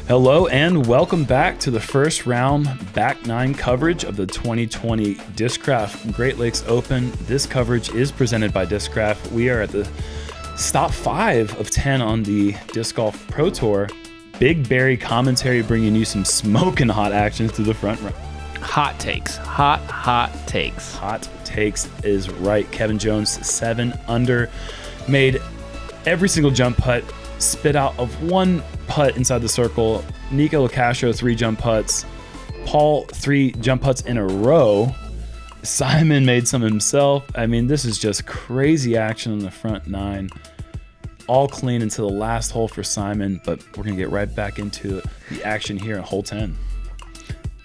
Hello and welcome back to the first round back nine coverage of the 2020 DISCRAFT Great Lakes Open. This coverage is presented by DISCRAFT. We are at the stop 5 of 10 on the Disc Golf Pro Tour. Big Barry commentary bringing you some smoking hot action through the front row. Hot takes. Hot takes. Hot takes is right. Kevin Jones, 7 under, made every single jump putt, spit out of one putt inside the circle. Nikko Locastro, 3 jump putts. Paul, 3 jump putts in a row. Simon made some himself. I mean, this is just crazy action on the front 9. All clean until the last hole for Simon, but we're going to get right back into the action here in hole 10.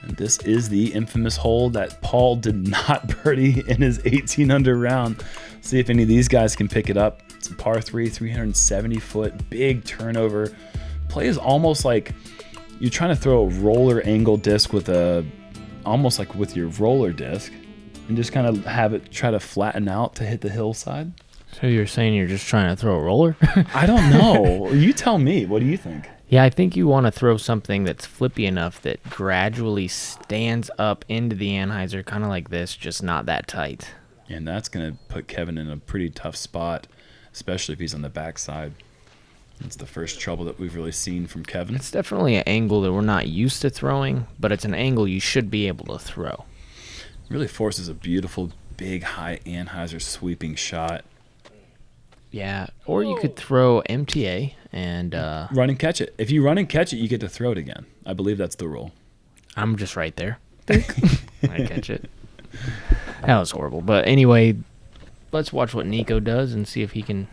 And this is the infamous hole that Paul did not birdie in his 18 under round. See if any of these guys can pick it up. It's a par 3, 370-foot, big turnover. Play is almost like you're trying to throw a roller angle disc with almost like with your roller disc, and just kind of have it try to flatten out to hit the hillside. So you're saying you're just trying to throw a roller? I don't know. You tell me. What do you think? Yeah, I think you want to throw something that's flippy enough that gradually stands up into the anhyzer, kind of like this, just not that tight. And that's going to put Kevin in a pretty tough spot, especially if he's on the backside. It's the first trouble that we've really seen from Kevin. It's definitely an angle that we're not used to throwing, but it's an angle you should be able to throw. Really forces a beautiful, big, high anhyzer sweeping shot. Yeah, or you could throw MTA and... run and catch it. If you run and catch it, you get to throw it again. I believe that's the rule. I'm just right there. I catch it. That was horrible. But anyway, let's watch what Nikko does and see if he can...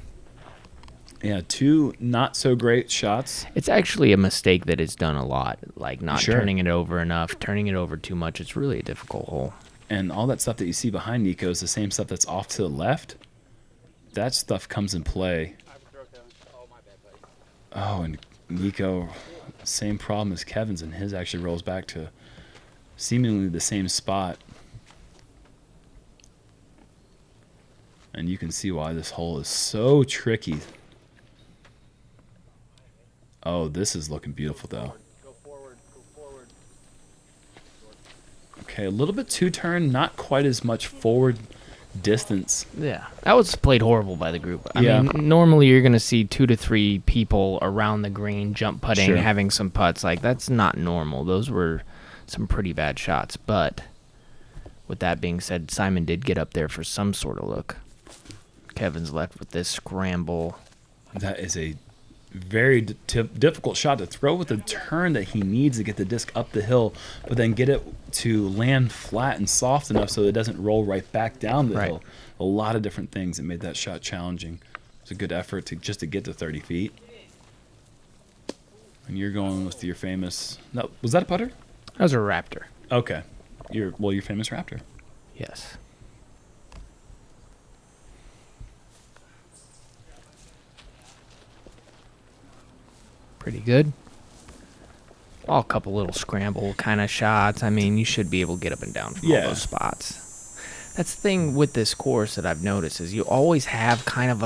Yeah, 2 not so great shots. It's actually a mistake that is done a lot, like not turning it over enough, turning it over too much. It's really a difficult hole. And all that stuff that you see behind Nikko is the same stuff that's off to the left. That stuff comes in play. Oh, and Nikko, same problem as Kevin's, and his actually rolls back to seemingly the same spot. And you can see why this hole is so tricky. Oh, this is looking beautiful, though. Go forward. Okay, a little bit two-turn, not quite as much forward distance. Yeah, that was played horrible by the group. I mean, normally you're going to see 2 to 3 people around the green jump putting, having some putts. Like, that's not normal. Those were some pretty bad shots. But with that being said, Simon did get up there for some sort of look. Kevin's left with this scramble. That is a very difficult shot to throw with the turn that he needs to get the disc up the hill, but then get it to land flat and soft enough so it doesn't roll right back down the hill. A lot of different things that made that shot challenging. It's a good effort to get to 30 feet. And you're going with your famous... No, was that a putter? That was a Raptor. Okay. Your famous Raptor. Yes. Pretty good. All a couple little scramble kind of shots. I mean, you should be able to get up and down from all those spots. That's the thing with this course that I've noticed is you always have kind of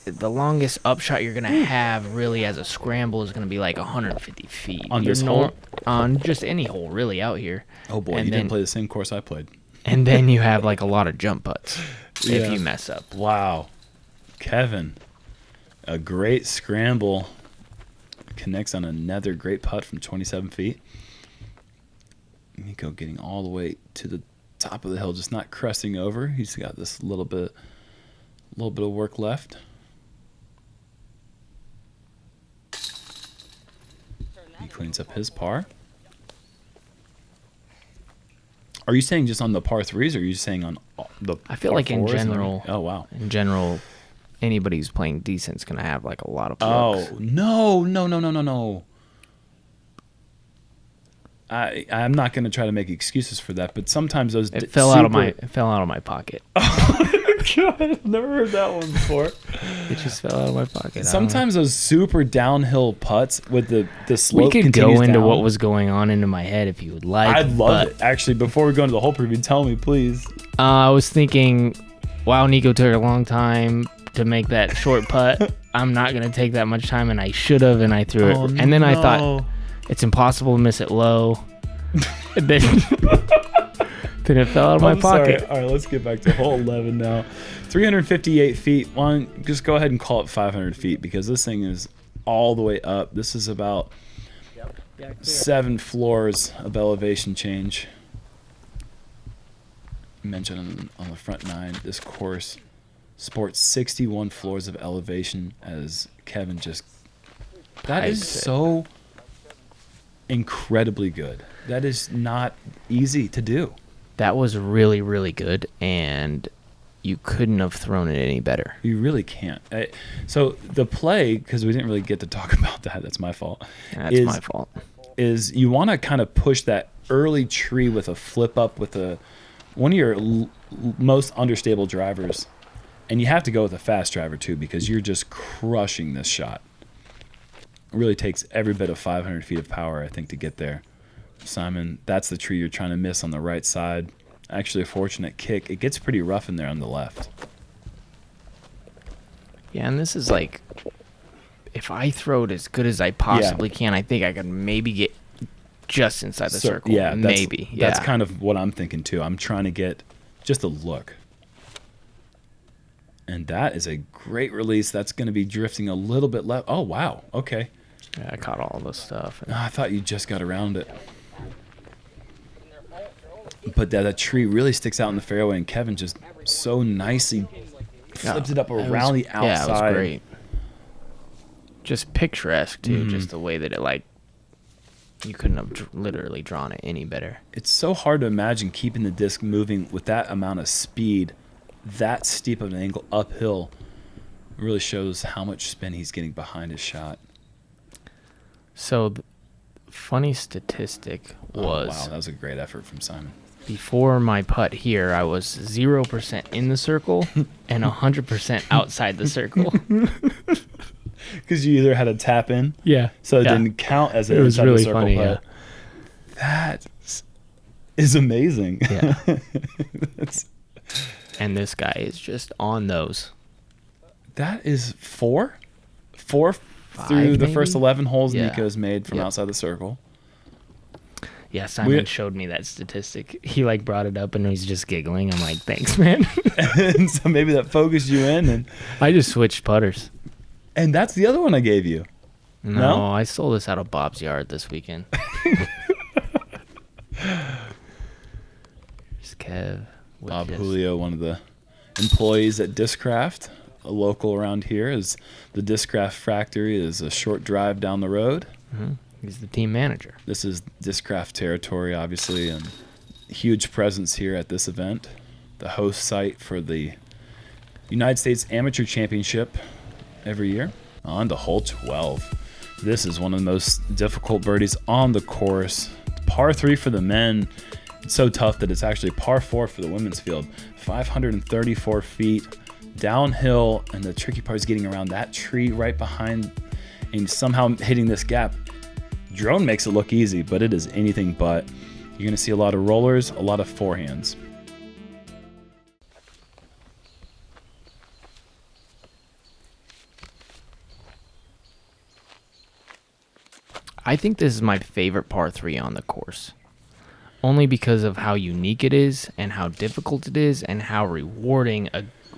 the longest upshot you're going to have really as a scramble is going to be like 150 feet. On this hole? On just any hole really out here. Oh boy, you didn't play the same course I played. And then you have like a lot of jump putts if you mess up. Wow. Kevin, a great scramble. Connects on another great putt from 27 feet. Nikko getting all the way to the top of the hill, just not cresting over. He's got this little bit of work left. He cleans up his par. Are you saying just on the par 3s, or are you saying on the I feel par like in 4s? general. Oh, wow. In general, anybody who's playing decent is going to have like a lot of Oh, looks. no. I'm not going to try to make excuses for that, but sometimes those It fell out of my pocket. God, I've never heard that one before. It just fell out of my pocket. Sometimes those super downhill putts with the slope we could continues go into down. what was going on into my head if you would like. I'd love it. Actually, before we go into the whole preview, tell me, please. I was thinking, wow, Nikko took a long time to make that short putt. I'm not going to take that much time, and I should have, and I threw it. And then I thought, It's impossible to miss it low. And then, then it fell out of my pocket. Sorry. All right, let's get back to hole 11 now. 358 feet. Just go ahead and call it 500 feet because this thing is all the way up. This is about 7 floors of elevation change. Mentioned on the front 9, this course sports 61 floors of elevation as Kevin just... That is so incredibly good. That is not easy to do. That was really, really good, and you couldn't have thrown it any better. You really can't. So the play, because we didn't really get to talk about that, that's my fault. That's my fault. Is you want to kind of push that early tree with a flip up with one of your most understable drivers, and you have to go with a fast driver too because you're just crushing this shot. It really takes every bit of 500 feet of power, I think, to get there. Simon, that's the tree you're trying to miss on the right side. Actually, a fortunate kick. It gets pretty rough in there on the left. Yeah, and this is like, if I throw it as good as I possibly can, I think I can maybe get just inside the circle. Yeah, maybe. That's kind of what I'm thinking too. I'm trying to get just a look. And that is a great release. That's going to be drifting a little bit left. Oh, wow. Okay. Yeah, I caught all this stuff. I thought you just got around it. But that tree really sticks out in the fairway, and Kevin just so nicely flips it up around the outside. Yeah, it was great. Just picturesque, too. Mm-hmm. Just the way that it, you couldn't have literally drawn it any better. It's so hard to imagine keeping the disc moving with that amount of speed, that steep of an angle uphill. It really shows how much spin he's getting behind his shot. So, the funny statistic was... Oh, wow, that was a great effort from Simon. Before my putt here, I was 0% in the circle and 100% outside the circle. Because you either had to tap in, so it didn't count as an inside the circle putt. Yeah. That is amazing. Yeah. And this guy is just on those. That is 4 through the first 11 holes Nikko's made from outside the circle. Yeah, Simon showed me that statistic. He brought it up and he's just giggling. I'm like, thanks, man. And so maybe that focused you in. And I just switched putters. And that's the other one I gave you. No, I stole this out of Bob's yard this weekend. Here's Kev. Bob Julio, one of the employees at DISCRAFT, a local around here. Is the DISCRAFT factory is a short drive down the road. Mm-hmm. He's the team manager. This is DISCRAFT territory, obviously, and huge presence here at this event. The host site for the United States Amateur Championship every year. On to hole 12. This is one of the most difficult birdies on the course. Par 3 for the men. It's so tough that it's actually par 4 for the women's field. 534 feet downhill, and the tricky part is getting around that tree right behind and somehow hitting this gap. Drone makes it look easy, but it is anything but. You're going to see a lot of rollers, a lot of forehands. I think this is my favorite par 3 on the course. Only because of how unique it is and how difficult it is and how rewarding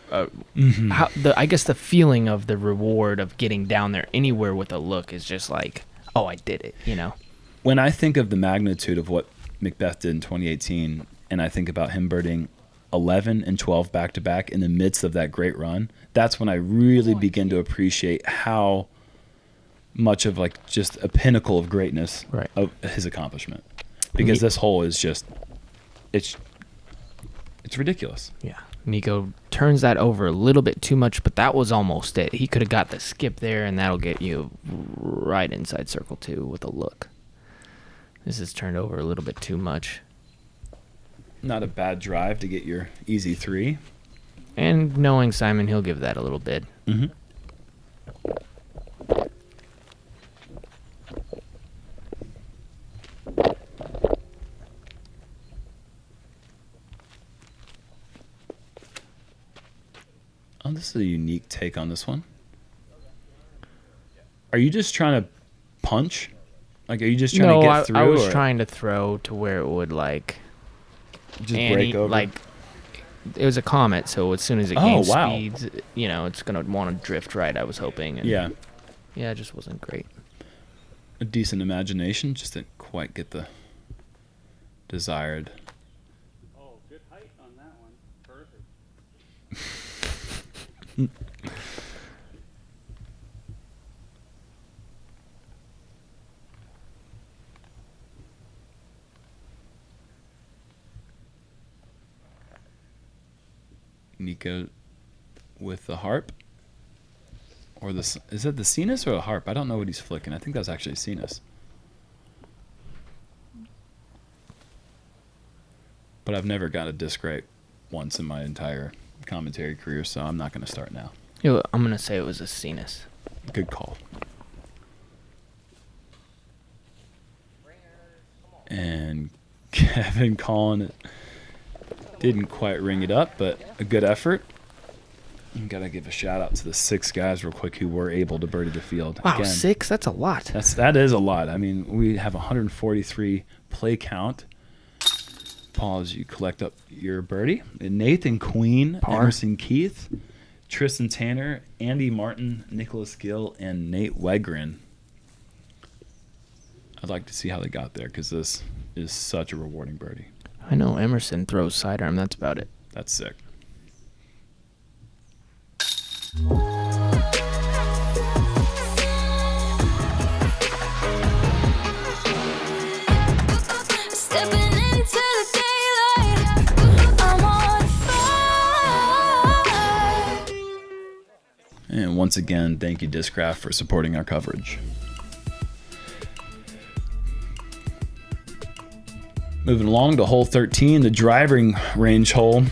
I guess the feeling of the reward of getting down there anywhere with a look is just like, oh, I did it, you know? When I think of the magnitude of what Macbeth did in 2018, and I think about him birding 11 and 12 back-to-back in the midst of that great run, that's when I really begin to appreciate how much of just a pinnacle of greatness of his accomplishment. Because this hole is just, it's ridiculous. Yeah. Nikko turns that over a little bit too much, but that was almost it. He could have got the skip there, and that'll get you right inside circle 2 with a look. This is turned over a little bit too much. Not a bad drive to get your easy 3. And knowing Simon, he'll give that a little bid. Mm-hmm. Oh, this is a unique take on this one. Are you just trying to punch Like, are you just trying to get through? I was trying to throw to where it would like just break over. Like, it was a comet, so as soon as it gains speeds, you know, it's gonna want to drift right. I was hoping. And yeah, it just wasn't great. A decent imagination, just didn't quite get the desired. Oh, good height on that one. Perfect. Nikko with the harp, or is that the Cenas or the harp? I don't know what he's flicking. I think that's actually Cenas. But I've never got a disc right once in my entire commentary career, so I'm not going to start now. I'm going to say it was a Cenas. Good call. And Kevin calling it. Didn't quite ring it up, but a good effort. Got to give a shout out to the 6 guys real quick who were able to birdie the field. Wow, 6? That's a lot. That is a lot. I mean, we have 143 play count. Paul, as you collect up your birdie. And Nathan Queen, Emerson Keith, Tristan Tanner, Andy Martin, Nicholas Gill, and Nate Wegren. I'd like to see how they got there because this is such a rewarding birdie. I know Emerson throws sidearm. That's about it. That's sick. Stepping into the daylight, I'm on fire. And once again, thank you, DISCRAFT, for supporting our coverage. Moving along to hole 13, the driving range hole.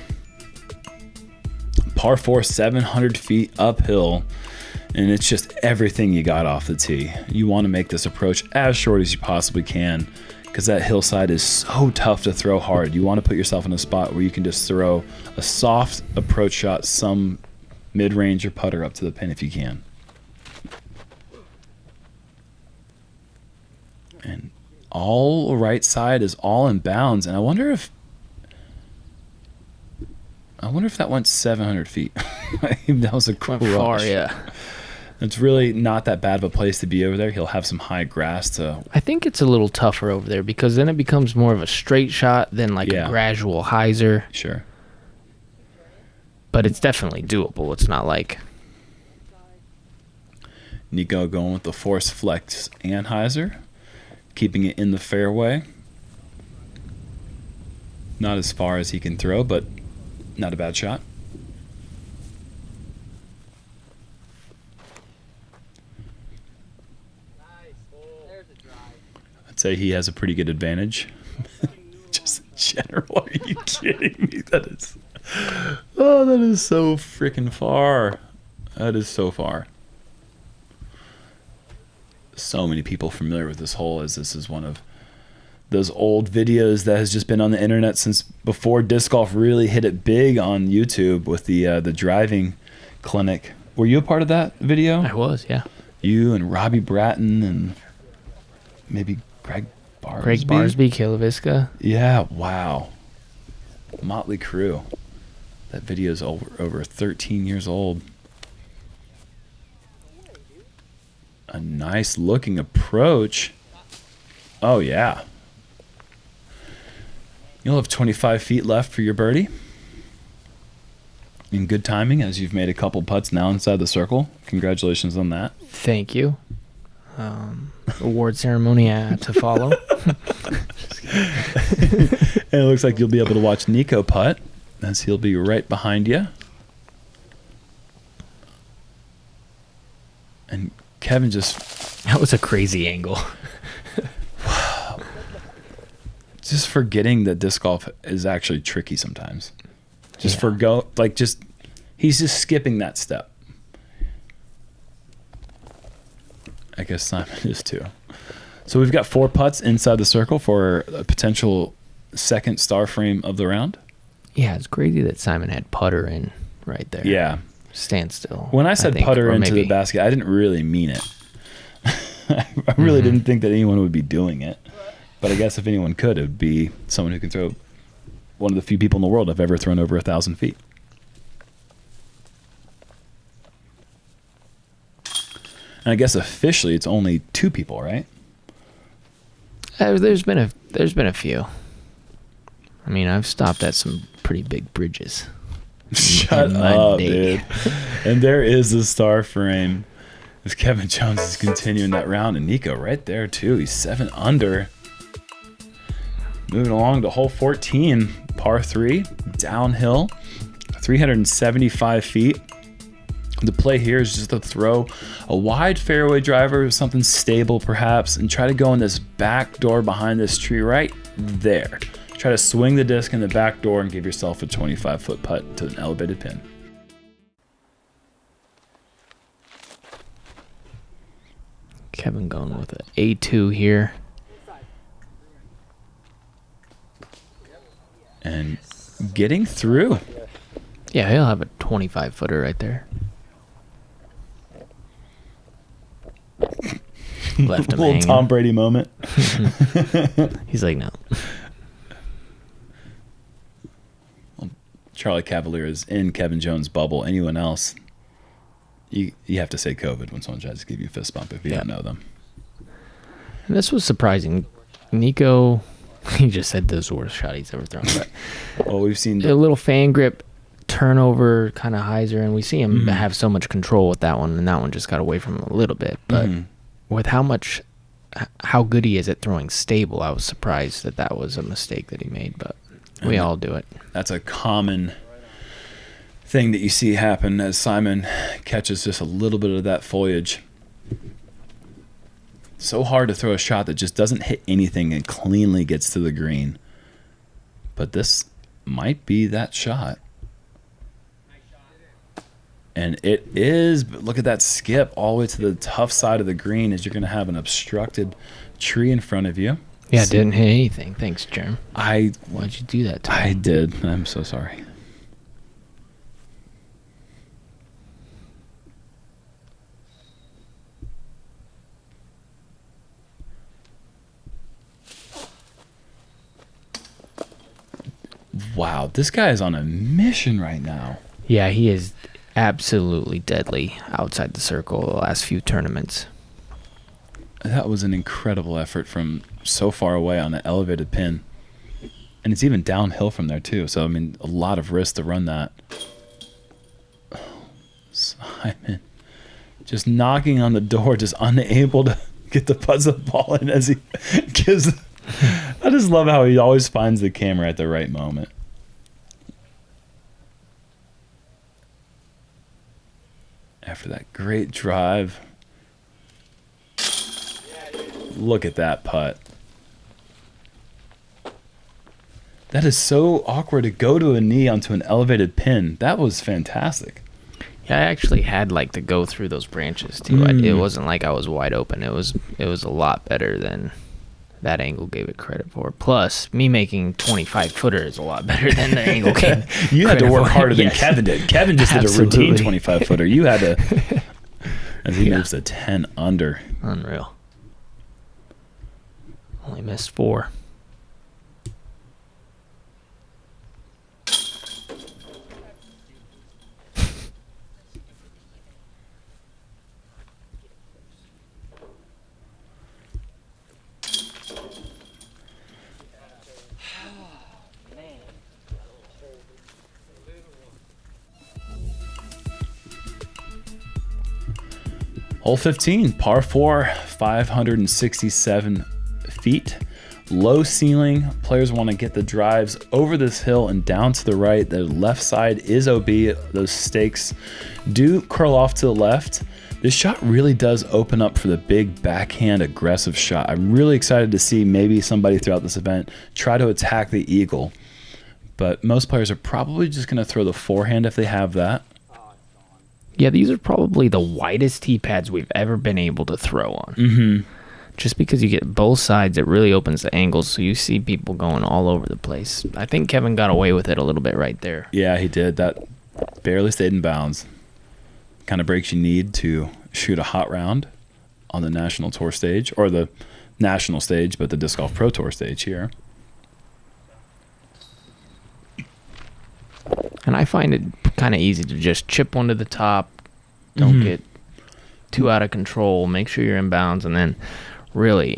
Par 4, 700 feet uphill. And it's just everything you got off the tee. You want to make this approach as short as you possibly can because that hillside is so tough to throw hard. You want to put yourself in a spot where you can just throw a soft approach shot, some mid-range or putter up to the pin if you can. And all right side is all in bounds, and I wonder if that went 700 feet. That was a cool far, rush. yeah. It's really not that bad of a place to be over there. He'll have some high grass to. I think it's a little tougher over there because then it becomes more of a straight shot than like a gradual hyzer. Sure. But it's definitely doable. It's not like. Nikko going with the force flex and hyzer, keeping it in the fairway. Not as far as he can throw, but not a bad shot. I'd say he has a pretty good advantage. Just in general, are you kidding me? That is so freaking far. That is so far. So many people familiar with this hole, as this is one of those old videos that has just been on the internet since before disc golf really hit it big on YouTube with the driving clinic. Were you a part of that video? I was, yeah. You and Robbie Bratton and maybe Greg Barsby? Greg Barsby, Kiloviska. Yeah, wow. Motley Crue. That video is over 13 years old. A nice looking approach. Oh, yeah. You'll have 25 feet left for your birdie. In good timing, as you've made a couple putts now inside the circle. Congratulations on that. Thank you. Award ceremony to follow. And it looks like you'll be able to watch Nikko putt, as he'll be right behind you. And Kevin just... That was a crazy angle. Just forgetting that disc golf is actually tricky sometimes. He's just skipping that step. I guess Simon is too. So we've got 4 putts inside the circle for a potential second star frame of the round. Yeah, it's crazy that Simon had putter in right there. Yeah. Standstill. When I said putter into the basket, I didn't really mean it. I really didn't think that anyone would be doing it. But I guess if anyone could, it would be someone who can throw, one of the few people in the world have ever thrown over 1,000 feet. And I guess officially it's only 2 people, right? There's been a few. I mean, I've stopped at some pretty big bridges. Shut up, dude. And there is the star frame as Kevin Jones is continuing that round, and Nikko right there too. He's 7 under. Moving along to hole 14, par 3, downhill, 375 feet. The play here is just to throw a wide fairway driver, something stable perhaps, and try to go in this back door behind this tree right there. Try to swing the disc in the back door and give yourself a 25-foot putt to an elevated pin. Kevin going with an A2 here. And getting through. Yeah, he'll have a 25-footer right there. Left him little hanging. Tom Brady moment. He's like, no. Charlie Cavalier is in Kevin Jones' bubble. Anyone else, you have to say COVID when someone tries to give you a fist bump if you don't know them. And this was surprising. Nikko, he just said this was the worst shot he's ever thrown. But Well, we've seen a little fan grip turnover kind of hyzer, and we see him have so much control with that one, and that one just got away from him a little bit. But with how good he is at throwing stable, I was surprised that was a mistake that he made, but we all do it. That's a common thing that you see happen as Simon catches just a little bit of that foliage. So hard to throw a shot that just doesn't hit anything and cleanly gets to the green. But this might be that shot. And it is, but look at that skip all the way to the tough side of the green as you're going to have an obstructed tree in front of you. Yeah, it didn't hit anything. Thanks, Jerm. Why'd you do that to me? I did. I'm so sorry. Wow, this guy is on a mission right now. Yeah, he is absolutely deadly outside the circle the last few tournaments. That was an incredible effort from so far away on an elevated pin. And it's even downhill from there too. So, I mean, a lot of risk to run that. Oh, Simon. Just knocking on the door, just unable to get the buzz of the ball in as he gives. I just love how he always finds the camera at the right moment. After that great drive. Look at that putt. That is so awkward to go to a knee onto an elevated pin. That was fantastic. Yeah, I actually had to go through those branches too. It wasn't like I was wide open. It was a lot better than that angle gave it credit for. Plus, me making 25-footer is a lot better than the angle gave. You had to work harder than Yes. Kevin did. Kevin just did a routine 25-footer. You had to, as he moves to 10 under. Unreal. Only missed 4. Hole 15, par 4, 567 feet. Low ceiling. Players want to get the drives over this hill and down to the right. The left side is OB. Those stakes do curl off to the left. This shot really does open up for the big backhand aggressive shot. I'm really excited to see maybe somebody throughout this event try to attack the eagle. But most players are probably just going to throw the forehand if they have that. Yeah, these are probably the widest tee pads we've ever been able to throw on. Just because you get both sides, it really opens the angles, so you see people going all over the place. I think Kevin got away with it a little bit right there. Yeah, he did. That barely stayed in bounds. Kind of breaks you need to shoot a hot round on the national tour stage, or the national stage, but the Disc Golf Pro Tour stage here. And I find it kind of easy to just chip one to the top. Don't get too out of control. Make sure you're in bounds, and then really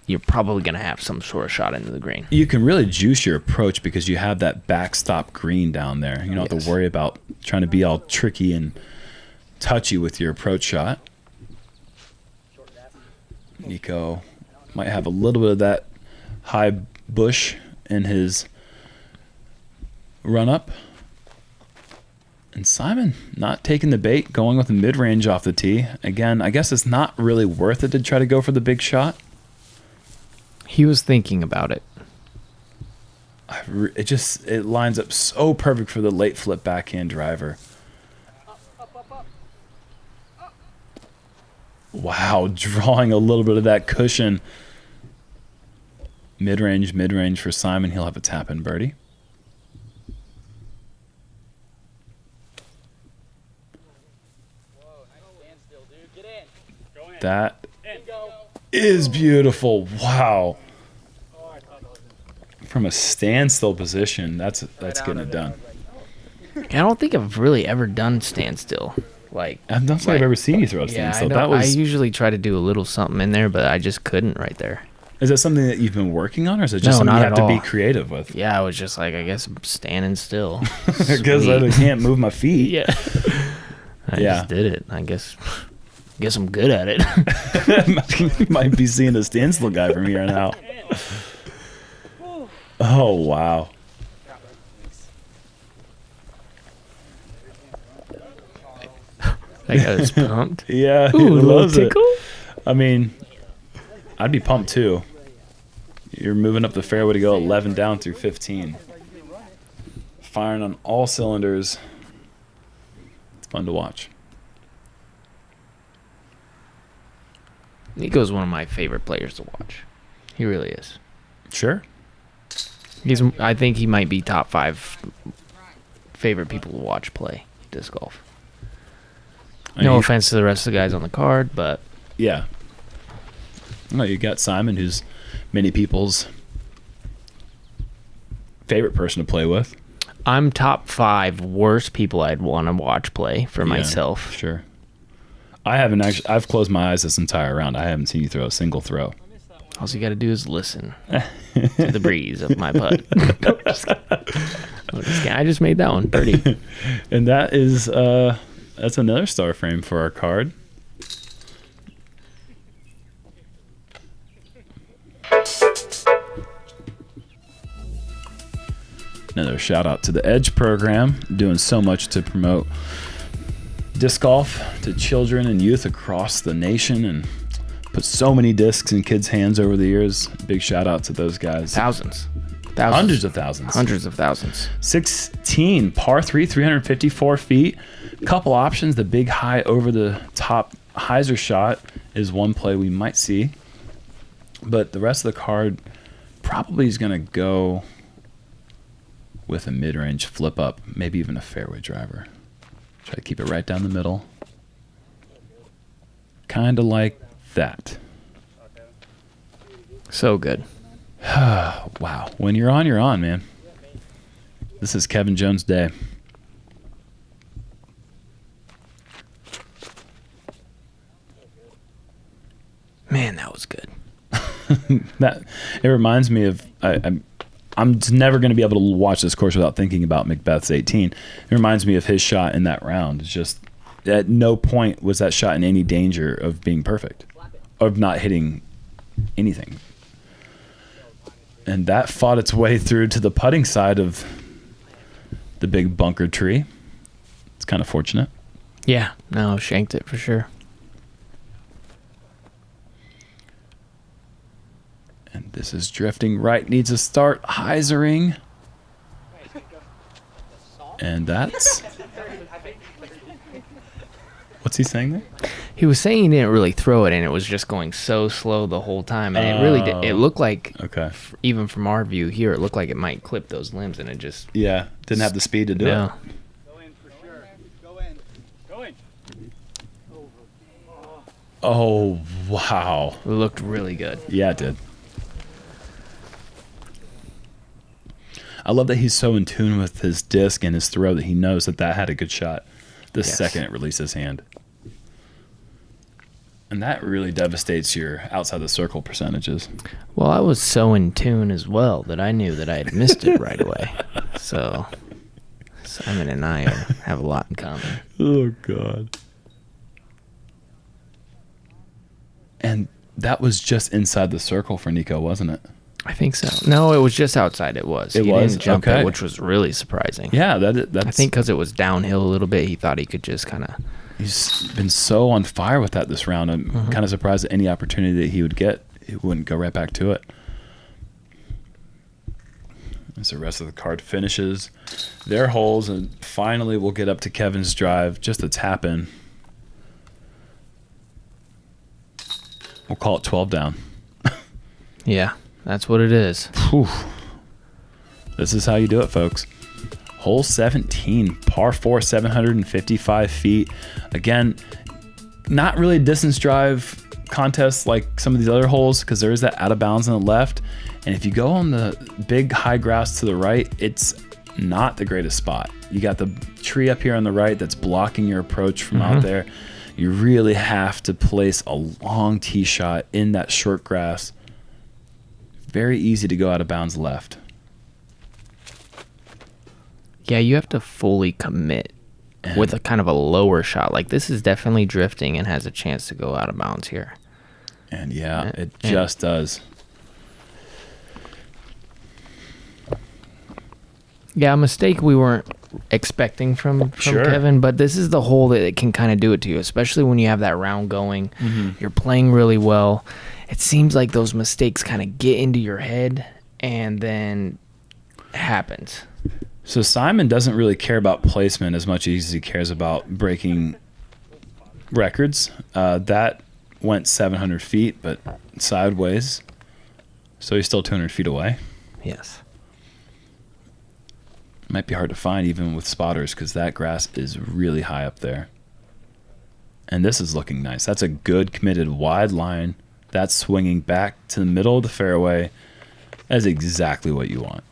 you're probably going to have some sort of shot into the green. You can really juice your approach because you have that backstop green down there. You don't have to worry about trying to be all tricky and touchy with your approach shot. Nikko might have a little bit of that high bush in his run-up. And Simon not taking the bait, going with the mid-range off the tee. Again, I guess it's not really worth it to try to go for the big shot. He was thinking about it. It lines up so perfect for the late flip backhand driver. Wow, drawing a little bit of that cushion. Mid-range for Simon. He'll have a tap-in birdie. That is beautiful. Wow. From a standstill position, that's getting it done. I don't think I've really ever done standstill. I don't think I've ever seen you throw a standstill. I usually try to do a little something in there, but I just couldn't right there. Is that something that you've been working on, or is it just something you have to be creative with? Yeah, I was just like, I guess I'm standing still. Because I can't move my feet. Yeah. I just did it. I guess I'm good at it. You might be seeing a standstill guy from here on out. Oh, wow. That guy was pumped. Yeah, Ooh, a little tickle? I mean, I'd be pumped too. You're moving up the fairway to go 11 down through 15. Firing on all cylinders. It's fun to watch. Nikko's one of my favorite players to watch. He really is. Sure. I think he might be top 5 favorite people to watch play disc golf. No offense to the rest of the guys on the card, but yeah. Well, you got Simon, who's many people's favorite person to play with. I'm top 5 worst people I'd want to watch play for myself. Sure. I haven't actually. I've closed my eyes this entire round. I haven't seen you throw a single throw. All you got to do is listen to the breeze of my putt. I just made that one birdie. And that is that's another star frame for our card. Another shout out to the Edge program, doing so much to promote disc golf to children and youth across the nation, and put so many discs in kids' hands over the years. Big shout out to those guys. Thousands. Hundreds of thousands. Hundreds of thousands. 16, par 3, 354 feet. Couple options. The big high over the top hyzer shot is one play we might see. But the rest of the card probably is going to go with a mid-range flip up, maybe even a fairway driver. Try to keep it right down the middle. Kind of like that. So good. Wow. When you're on, man. This is Kevin Jones' day. Man, that was good. It reminds me of I'm never going to be able to watch this course without thinking about Macbeth's 18. It reminds me of his shot in that round. It's just at no point was that shot in any danger of being perfect, of not hitting anything. And that fought its way through to the putting side of the big bunker tree. It's kind of fortunate. Yeah, no, shanked it for sure. And this is drifting right, needs a start, hyzering. And that's... What's he saying there? He was saying he didn't really throw it, and it was just going so slow the whole time. And it really did. It looked like, even from our view here, it looked like it might clip those limbs, and it just... Yeah, didn't have the speed to do it. Go in for sure. Go in. Go in. Oh, Wow. It looked really good. Yeah, it did. I love that he's so in tune with his disc and his throw that he knows that had a good shot the second it released his hand. And that really devastates your outside the circle percentages. Well, I was so in tune as well that I knew that I had missed it right away. So Simon and I have a lot in common. Oh, God. And that was just inside the circle for Nikko, wasn't it? I think so. No, it was just outside. It was. He didn't jump it, which was really surprising. Yeah, that's. I think because it was downhill a little bit, he thought he could just kind of. He's been so on fire with that this round. I'm kind of surprised at any opportunity that he would get, he wouldn't go right back to it. As the rest of the card finishes their holes, and finally we'll get up to Kevin's drive, just a tap in. We'll call it 12 down. Yeah, that's what it is. Whew. This is how you do it, folks. Hole 17, par 4, 755 feet. Again, not really a distance drive contest like some of these other holes because there is that out of bounds on the left. And if you go on the big high grass to the right, it's not the greatest spot. You got the tree up here on the right that's blocking your approach from out there. You really have to place a long tee shot in that short grass. Very easy to go out of bounds left. Yeah, you have to fully commit with a kind of a lower shot. Like this is definitely drifting and has a chance to go out of bounds here. And yeah, it just does. Yeah, a mistake we weren't expecting from Kevin, but this is the hole that it can kind of do it to you, especially when you have that round going. You're playing really well. It seems like those mistakes kind of get into your head and then it happens. So Simon doesn't really care about placement as much as he cares about breaking records. That went 700 feet, but sideways. So he's still 200 feet away. Yes. Might be hard to find even with spotters because that grass is really high up there. And this is looking nice. That's a good committed wide line. That's swinging back to the middle of the fairway. That's exactly what you want.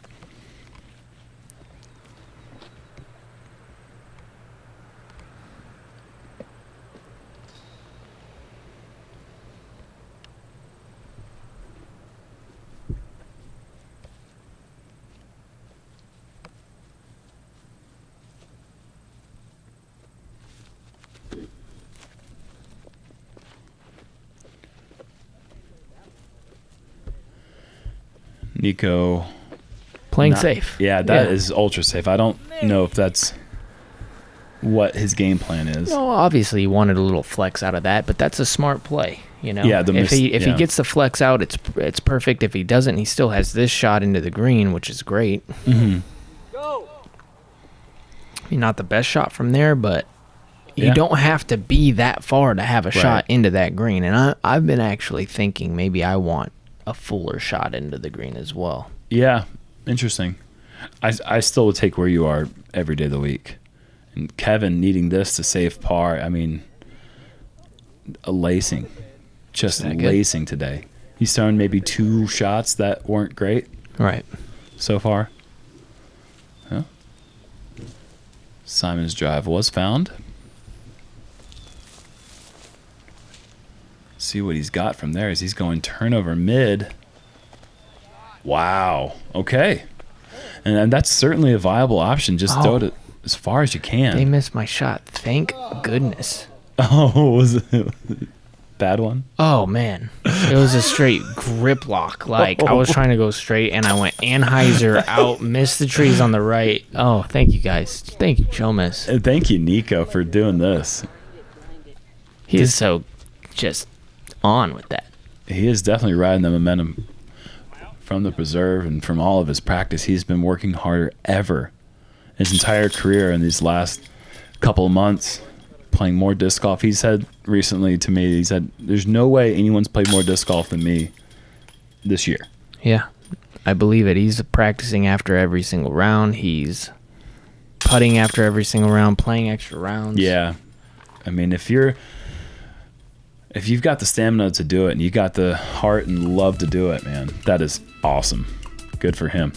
Nikko playing safe. Yeah, that is ultra safe. I don't know if that's what his game plan is. No, obviously he wanted a little flex out of that, but that's a smart play. You know, yeah, if he gets the flex out, it's perfect. If he doesn't, he still has this shot into the green, which is great. Go. I mean, not the best shot from there, but you don't have to be that far to have a shot into that green. And I've been actually thinking maybe I want a fuller shot into the green as well. Yeah, interesting. I still would take where you are every day of the week. And Kevin needing this to save par, I mean, a lacing. Just lacing today. He's thrown maybe 2 shots that weren't great. Right. So far. Huh? Simon's drive was found. See what he's got from there as he's going turnover mid. Wow. Okay. And that's certainly a viable option. Just throw it as far as you can. They missed my shot. Thank goodness. Oh, was it a bad one? Oh, man. It was a straight grip lock. Like, I was trying to go straight, and I went Anheuser out, missed the trees on the right. Oh, thank you, guys. Thank you, Jomez. And thank you, Nikko, for doing this. He is so just on with that. He is definitely riding the momentum from the preserve and from all of his practice. He's been working harder ever his entire career in these last couple of months, playing more disc golf. He said recently to me, he said, there's no way anyone's played more disc golf than me this year. Yeah, I believe it. He's practicing after every single round. He's putting after every single round, playing extra rounds. Yeah. I mean, if you're if you've got the stamina to do it and you got the heart and love to do it, man, that is awesome. Good for him.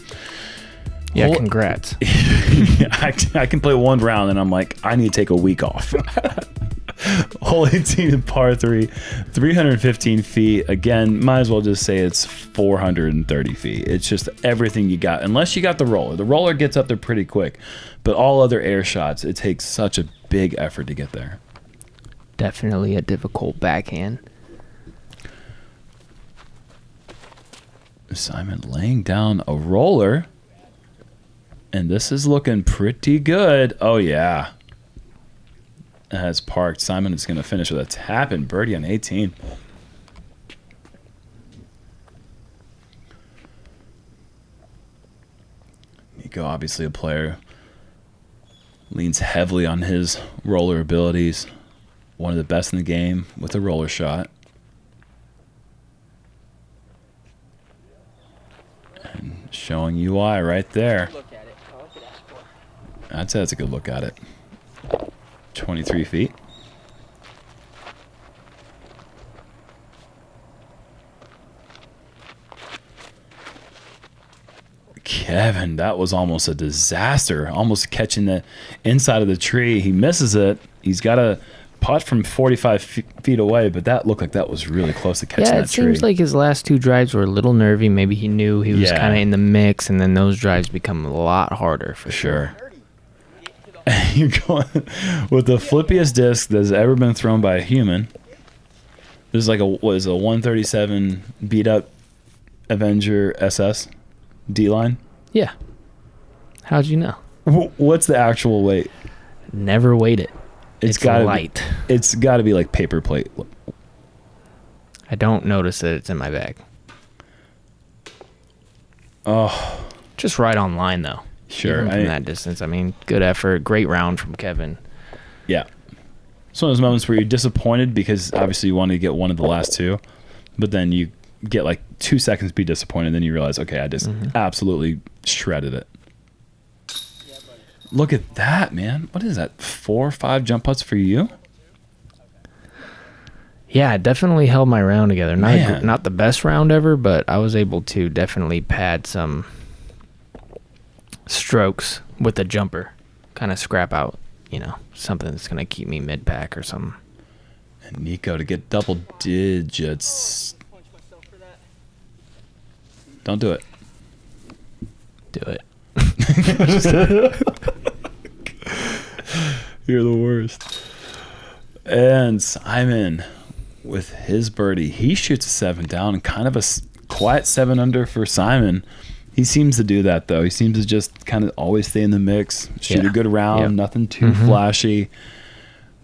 Yeah, congrats. I can play one round and I'm like, I need to take a week off. Hole 18 in par 3, 315 feet. Again, might as well just say it's 430 feet. It's just everything you got, unless you got the roller. The roller gets up there pretty quick, but all other air shots, it takes such a big effort to get there. Definitely a difficult backhand. Simon laying down a roller, and this is looking pretty good. Oh, yeah. Has parked. Simon is going to finish with a tap and birdie on 18. Nikko, obviously a player, leans heavily on his roller abilities. One of the best in the game with a roller shot. And showing UI right there. I'd say that's a good look at it. 23 feet. Kevin, that was almost a disaster. Almost catching the inside of the tree. He misses it. He's got a putt from 45 feet away, but that looked like that was really close to catching that tree. Yeah, it seems like his last two drives were a little nervy. Maybe he knew he was kind of in the mix, and then those drives become a lot harder for sure. You're going with the flippiest disc that's ever been thrown by a human. This is like a 137 beat up Avenger SS D-line. Yeah. How'd you know? What's the actual weight? Never weighed it. It's gotta light. It's got to be like paper plate. I don't notice that it's in my bag. Oh, just right on line though. Sure. Even from that distance. I mean, good effort. Great round from Kevin. Yeah. It's one of those moments where you're disappointed because obviously you wanted to get one of the last two, but then you get like 2 seconds to be disappointed, then you realize, okay, I just absolutely shredded it. Look at that, man. What is that, 4 or 5 jump putts for you? Yeah, I definitely held my round together. Not the best round ever, but I was able to definitely pad some strokes with the jumper. Kind of scrap out, something that's going to keep me mid-pack or something. And Nikko to get double digits. Don't do it. Do it. You're the worst. And Simon with his birdie, he shoots a 7 down, and kind of a quiet 7 under for Simon. He seems to do that though. He seems to just kind of always stay in the mix, shoot a good round, nothing too flashy.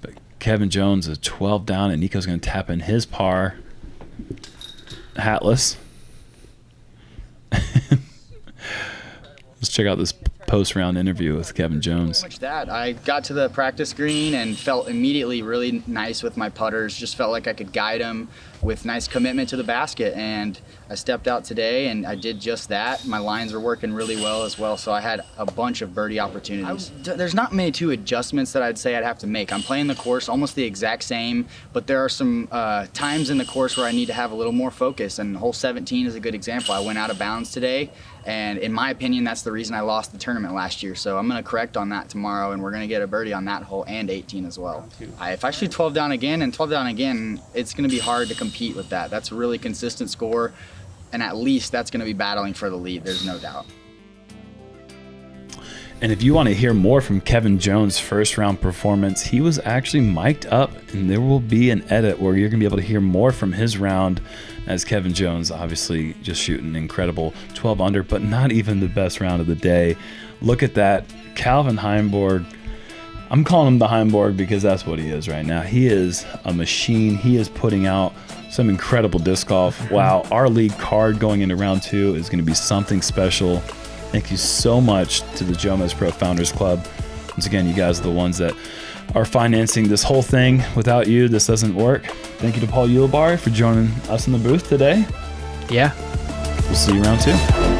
But Kevin Jones is 12 down, and Nikko's going to tap in his par. Hatless. Let's check out this post-round interview with Kevin Jones. Pretty much that. I got to the practice green and felt immediately really nice with my putters. Just felt like I could guide them with nice commitment to the basket. And I stepped out today and I did just that. My lines were working really well as well, so I had a bunch of birdie opportunities. There's not many adjustments that I'd say I'd have to make. I'm playing the course almost the exact same, but there are some times in the course where I need to have a little more focus, and hole 17 is a good example. I went out of bounds today, and in my opinion, that's the reason I lost the tournament last year. So I'm going to correct on that tomorrow, and we're going to get a birdie on that hole and 18 as well. If I shoot 12 down again and 12 down again, it's going to be hard to compete with that. That's a really consistent score, and at least that's going to be battling for the lead. There's no doubt. And if you want to hear more from Kevin Jones' first round performance, he was actually mic'd up, and there will be an edit where you're going to be able to hear more from his round, as Kevin Jones obviously just shooting an incredible 12 under, but not even the best round of the day. Look at that. Calvin Heimborg. I'm calling him the Heimborg because that's what he is right now. He is a machine. He is putting out some incredible disc golf. Wow, our league card going into round 2 is going to be something special. Thank you so much to the JomezPro Founders Club. Once again, you guys are the ones that are financing this whole thing. Without you, this doesn't work. Thank you to Paul Ulibarri for joining us in the booth today. Yeah. We'll see you round 2.